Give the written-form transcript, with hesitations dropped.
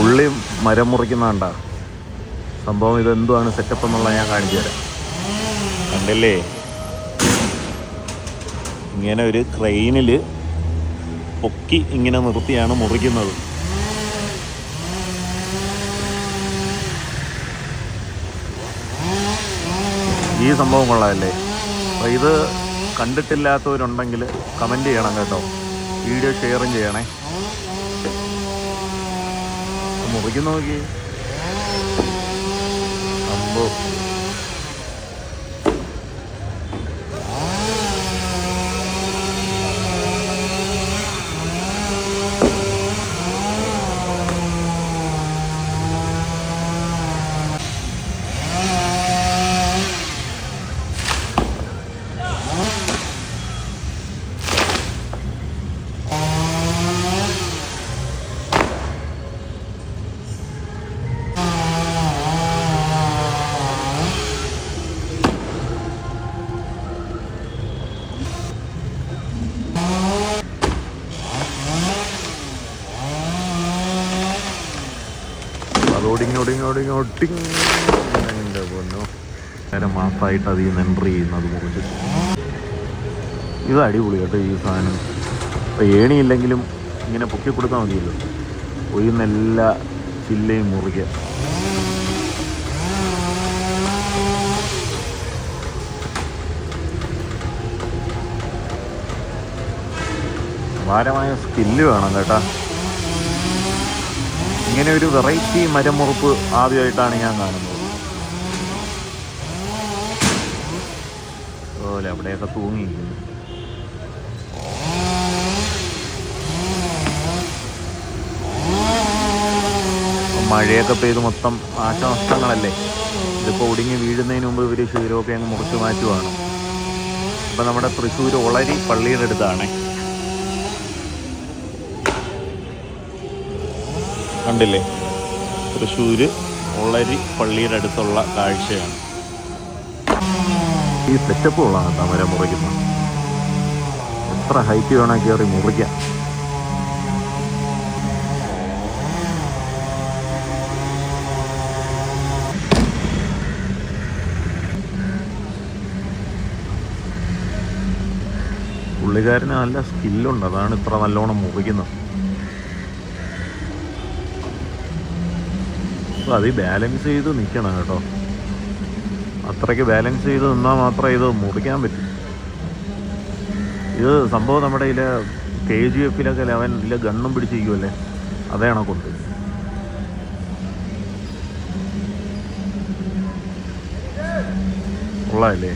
ഉള്ളി മരം മുറിക്കുന്നതാണ്ട സംഭവം. ഇതെന്തുവാണ് സെറ്റപ്പ് എന്നുള്ള ഞാൻ കാണിച്ചു തരാം. കണ്ടില്ലേ, ഇങ്ങനെ ഒരു ക്രെയിനിൽ പൊക്കി ഇങ്ങനെ നിർത്തിയാണ് മുറിക്കുന്നത്. ഈ സംഭവം കൊള്ളാമല്ലേ? അപ്പോൾ ഇത് കണ്ടിട്ടില്ലാത്തവരുണ്ടെങ്കിൽ കമൻറ്റ് ചെയ്യണം കേട്ടോ, വീഡിയോ ഷെയറും ചെയ്യണേ. മുറിക്കുന്ന നോക്കി സംഭവം. എൻ്റെ പൊന്നോ, നേരെ മാസമായിട്ട് അതിൽ നിന്ന് എൻട്രി ചെയ്യുന്നത് മുറിച്ച്. ഇത് അടിപൊളി കേട്ടോ ഈ സാധനം. ഇപ്പോൾ ഏണിയില്ലെങ്കിലും ഇങ്ങനെ പൊക്കി കൊടുത്താൽ മതിയല്ലോ, ഒയ്യുന്ന എല്ലാ ചില്ലയും മുറിക്കുക. ഭാരമായ സ്കില്ല് വേണം കേട്ടോ. ഇങ്ങനെ ഒരു വെറൈറ്റി മരം മുറിപ്പ് ആദ്യമായിട്ടാണ് ഞാൻ കാണുന്നത്. അതുപോലെ അവിടെയൊക്കെ തൂങ്ങിയിരിക്കുന്നു. മഴയൊക്കെ പെയ്ത് മൊത്തം നാശനഷ്ടങ്ങളല്ലേ. ഇതിപ്പോൾ ഒടിഞ്ഞ് വീഴുന്നതിന് മുമ്പ് ഇവർ ശീലമൊക്കെ അങ്ങ് മുറിച്ച് മാറ്റുവാണ്. ഇപ്പം നമ്മുടെ തൃശ്ശൂർ ഒളരി പള്ളിയുടെ അടുത്താണ്. കണ്ടില്ലേ, തൃശ്ശൂർ ഒളരി പള്ളിയുടെ അടുത്തുള്ള കാഴ്ചയാണ്. ഈ സെറ്റപ്പ് ഉള്ളതാണ് കേട്ടോ മരം മുറിക്കുന്നത്. എത്ര ഹൈറ്റ് വേണം കയറി മുറിക്കാം. പുള്ളിക്കാരന് നല്ല സ്കില്ലുണ്ട്, അതാണ് ഇത്ര നല്ലോണം മുറിക്കുന്നത്. അപ്പോൾ അത് ബാലൻസ് ചെയ്ത് നിൽക്കണം കേട്ടോ. അത്രയ്ക്ക് ബാലൻസ് ചെയ്ത് നിന്നാൽ മാത്രമേ ഇത് മുറിക്കാൻ പറ്റൂ. ഇത് സംഭവം നമ്മുടെ ഇതിൽ KGF-ലൊക്കെ ഇതിൽ ഗണ്ണും പിടിച്ചിരിക്കുമല്ലേ, അതേ കണക്കുണ്ട്. കൊള്ളാമല്ലേ?